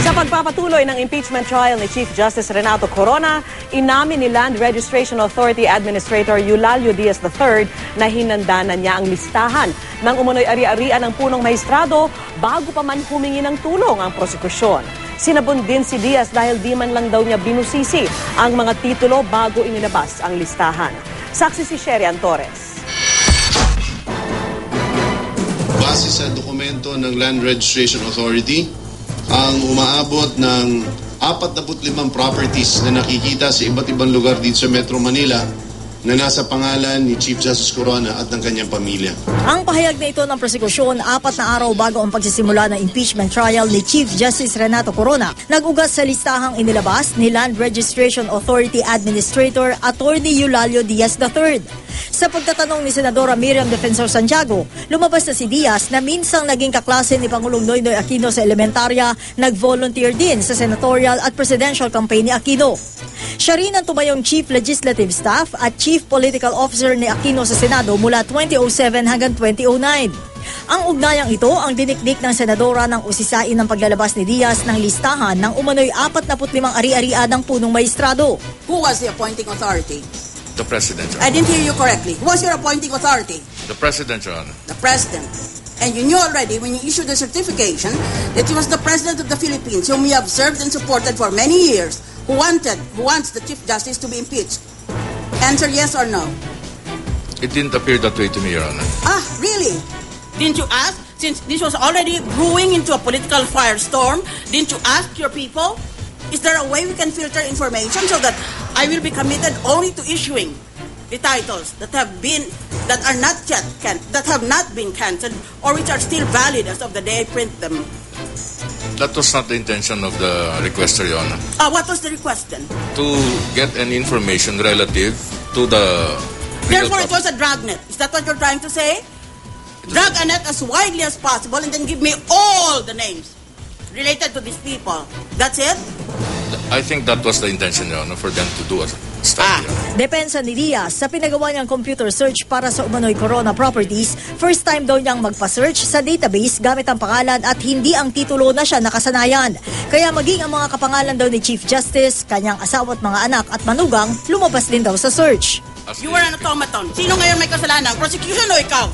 Sa pagpapatuloy ng impeachment trial ni Chief Justice Renato Corona, inamin ni Land Registration Authority Administrator Eulalio Diaz III na hinanda na niya ang listahan ng umunoy ari-arian ng punong maestrado bago pa man humingi ng tulong ang prosekusyon. Sinabon din si Diaz dahil di man lang daw niya binusisi ang mga titulo bago inilabas ang listahan. Saksi si Sherian Torres. Base sa dokumento ng Land Registration Authority, ang umaabot ng 45 properties na nakikita sa iba't ibang lugar dito sa Metro Manila na nasa pangalan ni Chief Justice Corona at ng kanyang pamilya. Ang pahayag na ito ng prosekusyon 4 na araw bago ang pagsisimula ng impeachment trial ni Chief Justice Renato Corona. Nag-ugas sa listahang inilabas ni Land Registration Authority Administrator Attorney Eulalio Diaz III. Sa pagtatanong ni Senadora Miriam Defensor Santiago, lumabas na si Diaz na minsang naging kaklase ni Pangulong Noynoy Aquino sa elementarya, nag-volunteer din sa senatorial at presidential campaign ni Aquino. Siya rin ang tumayong Chief Legislative Staff at Chief Political Officer ni Aquino sa Senado mula 2007 hanggang 2009. Ang ugnayang ito ang dinikdik ng senadora ng usisain ng paglalabas ni Diaz ng listahan ng umano'y 45 ari-arian ng punong maestrado. Who was the appointing authority? The President, Your I Honor. didn't hear you correctly. Who was your appointing authority? The President, Your Honor. The President. And you knew already when you issued the certification that it was the President of the Philippines whom you have served and supported for many years who wants the Chief Justice to be impeached. Answer yes or no. It didn't appear that way to me, Your Honor. Ah, really? Didn't you ask? Since this was already brewing into a political firestorm, didn't you ask your people? Is there a way we can filter information so that I will be committed only to issuing the titles that have not been cancelled or which are still valid as of the day I print them? That was not the intention of the requester, Your Honor. What was the request then? To get any information relative to the Therefore, it was a dragnet. Is that what you're trying to say? Drag a net as widely as possible and then give me all the names related to these people. That's it? I think that was the intention, Your Honor, for them to do a study. Depensa ni Diaz sa pinagawa niyang computer search para sa umano'y Corona properties, first time daw niyang magpa-search sa database gamit ang pangalan at hindi ang titulo na siya nakasanayan. Kaya maging ang mga kapangalan daw ni Chief Justice, kanyang asawa at mga anak at manugang, lumabas din daw sa search. You were an automaton. Sino ngayon may kasalanan? Prosecution o ikaw?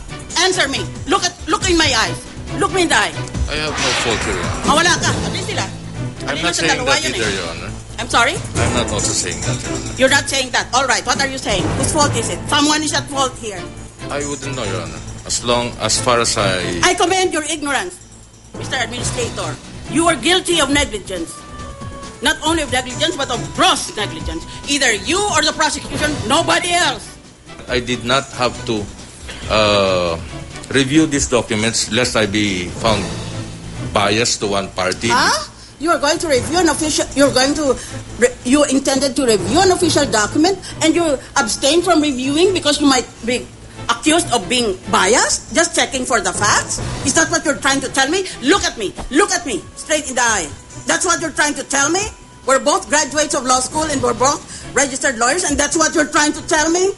Answer me. Look in my eyes. Look me in the eye. I have no fault here, Your Honor. Wala ka. At least sila. I'm not saying that either, Your Honor. I'm sorry? I'm not also saying that, Your Honor. You're not saying that. All right. What are you saying? Whose fault is it? Someone is at fault here. I wouldn't know, Your Honor. As far as I commend your ignorance, Mr. Administrator. You are guilty of negligence. Not only of negligence, but of gross negligence. Either you or the prosecution, nobody else. I did not have to review these documents lest I be found biased to one party. Huh? You are going to review an official. You intended to review an official document, and you abstain from reviewing because you might be accused of being biased, just checking for the facts. Is that what you're trying to tell me? Look at me, straight in the eye. That's what you're trying to tell me? We're both graduates of law school and we're both registered lawyers, and that's what you're trying to tell me?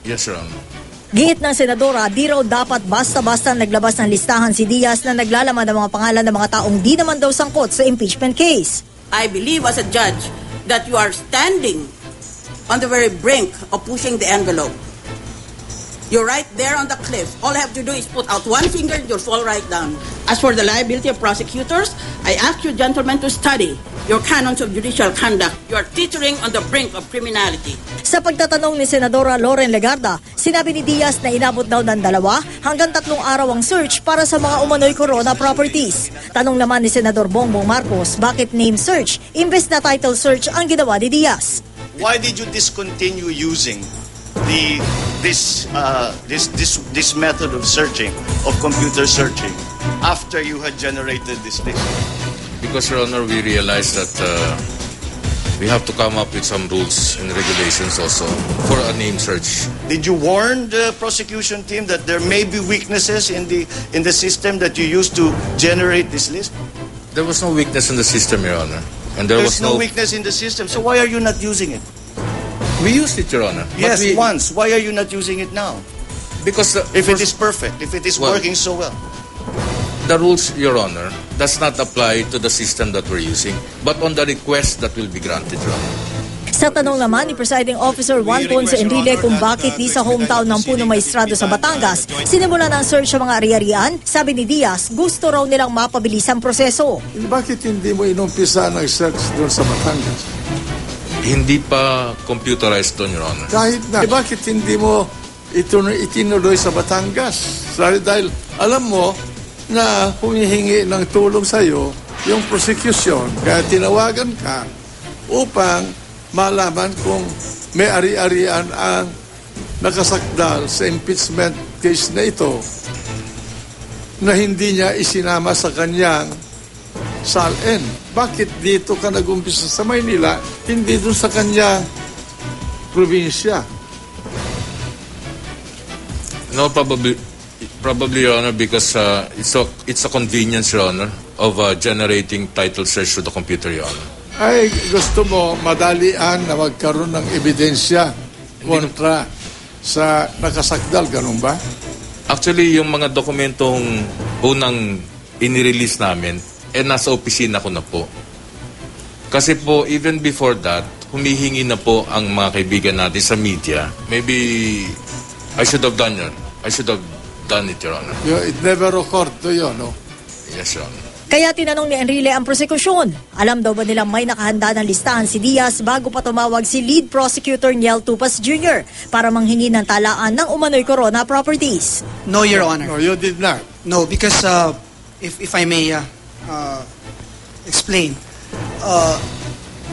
Yes, Your Honor. Gihit ng senadora, di raw dapat basta-basta naglabas ng listahan si Diaz na naglalaman ng mga pangalan ng mga taong di naman daw sangkot sa impeachment case. I believe as a judge that you are standing on the very brink of pushing the envelope. You're right there on the cliff. All I have to do is put out one finger and you'll fall right down. As for the liability of prosecutors, I ask you gentlemen to study your canons of judicial conduct. You are teetering on the brink of criminality. Sa pagtatanong ni Senadora Loren Legarda, sinabi ni Diaz na inabot daw ng 2 hanggang 3 araw ang search para sa mga umano'y Corona properties. Tanong naman ni Senador Bongbong Marcos, bakit name search imbes na title search ang ginawa ni Diaz? Why did you discontinue using this method of searching, of computer searching, after you had generated this list? Because, Your Honor, we realized that we have to come up with some rules and regulations also for a name search. Did you warn the prosecution team that there may be weaknesses in the system that you used to generate this list? There was no weakness in the system, Your Honor. And there's no weakness in the system, so why are you not using it? We used it, Your Honor. Yes, once. Why are you not using it now? Because if it is perfect, if it is working so well. The rules, Your Honor, does not apply to the system that we're using, but on the request that will be granted, Your Honor. Sa tanong naman ni Presiding Officer Juan Ponce Enrile kung bakit di sa hometown ng punong maestrado sa Batangas sinimulan ang search sa mga ari-arian, sabi ni Diaz, gusto raw nilang mapabilis ang proseso. Bakit hindi mo inumpisa ng search doon sa Batangas? Hindi pa computerized doon, Your Honor. Kahit na, bakit hindi mo itinuloy sa Batangas? Dahil alam mo na humihingi ng tulong sa iyo yung prosecution, kaya tinawagan ka upang malaman kung may ari-arian ang nakasakdal sa impeachment case na ito na hindi niya isinama sa kanyang SALN. Bakit dito ka nag-umpisa sa Maynila, hindi doon sa kanyang probinsya? No, probably, Your Honor, because it's a convenience, Your Honor, of generating title search through the computer, Your Honor. Ay, gusto mo madalian na magkaroon ng ebidensya kontra sa nakasakdal, ganun ba? Actually, yung mga dokumentong unang inirelease namin, nasa opisina ko na po. Kasi po, even before that, humihingi na po ang mga kaibigan natin sa media. Maybe I should have done it. I should have done it, Your Honor. It never occurred to you, no? Yes, Your Honor. Kaya tinanong ni Enrile ang prosekusyon. Alam daw ba nilang may nakahanda ng listahan si Diaz bago pa tumawag si lead prosecutor Niel Tupas Jr. para manghingi ng talaan ng umano'y Corona properties? No, Your Honor. No, you did not. No, because if I may explain,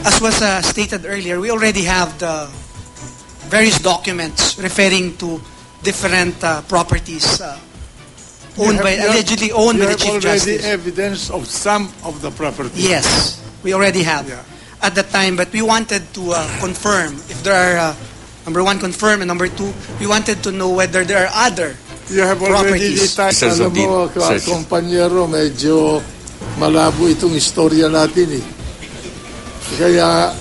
as was stated earlier, we already have the various documents referring to different properties allegedly owned by the Chief Justice. You have already evidence of some of the properties. Yes, we already have at that time, but we wanted to confirm if there are, number one, confirm, and number two, we wanted to know whether there are other You have already properties. Alam mo, kompanyero, medyo malabo itong istorya natin eh. Kaya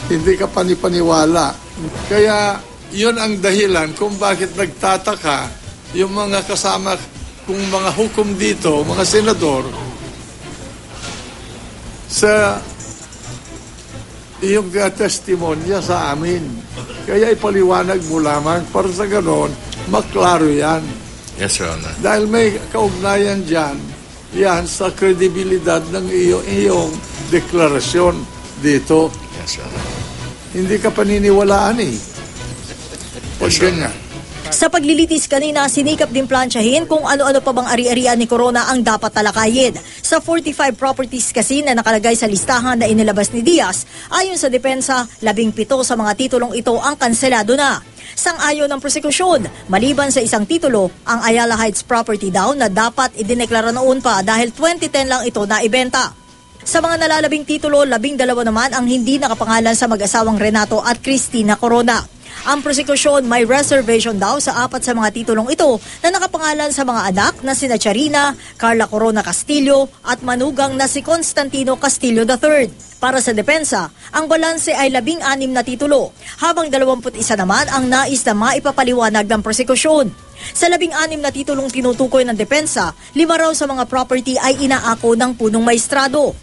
hindi ka panipaniwala. Kaya yun ang dahilan kung bakit nagtataka yung mga kasama kung mga hukom dito, mga senador, sa iyong testimonya sa amin. Kaya ipaliwanag mo lamang para sa ganon, maklaro yan. Yes, Your Honor. Dahil may kaugnayan dyan, yan sa kredibilidad ng iyong deklarasyon dito. Yes, Your Honor. Hindi ka paniniwalaan eh. Pag ganyan. Sa paglilitis kanina, sinikap din plansyahin kung ano-ano pa bang ari-arian ni Corona ang dapat talakayin. Sa 45 properties kasi na nakalagay sa listahan na inilabas ni Diaz, ayon sa depensa, 17 sa mga titulong ito ang kanselado na. Sang-ayon ng prosekusyon, maliban sa isang titulo, ang Ayala Heights property daw na dapat idineklara noon pa dahil 2010 lang ito na ibenta. Sa mga nalalabing titulo, 12 naman ang hindi nakapangalan sa mag-asawang Renato at Cristina Corona. Ang prosekusyon may reservation daw sa 4 sa mga titulong ito na nakapangalan sa mga anak na sina Charina, Carla Corona Castillo at manugang na si Constantino Castillo III. Para sa depensa, ang balanse ay 16 na titulo, habang 21 naman ang nais na maipapaliwanag ng prosekusyon. Sa 16 na titulong tinutukoy ng depensa, 5 raw sa mga property ay inaako ng punong maestrado.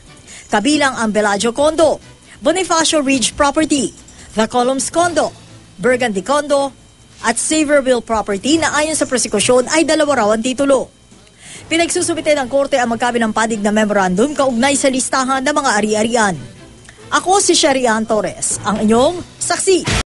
Kabilang ang Bellagio Condo, Bonifacio Ridge Property, The Columns Condo, Burgundy Condo, at Saverville Property na ayon sa prosekusyon ay 2 raw ang titulo. Pinagsusumite ng korte ang magkabilang panig na memorandum kaugnay sa listahan ng mga ari-arian. Ako si Sharian Torres, ang inyong saksi.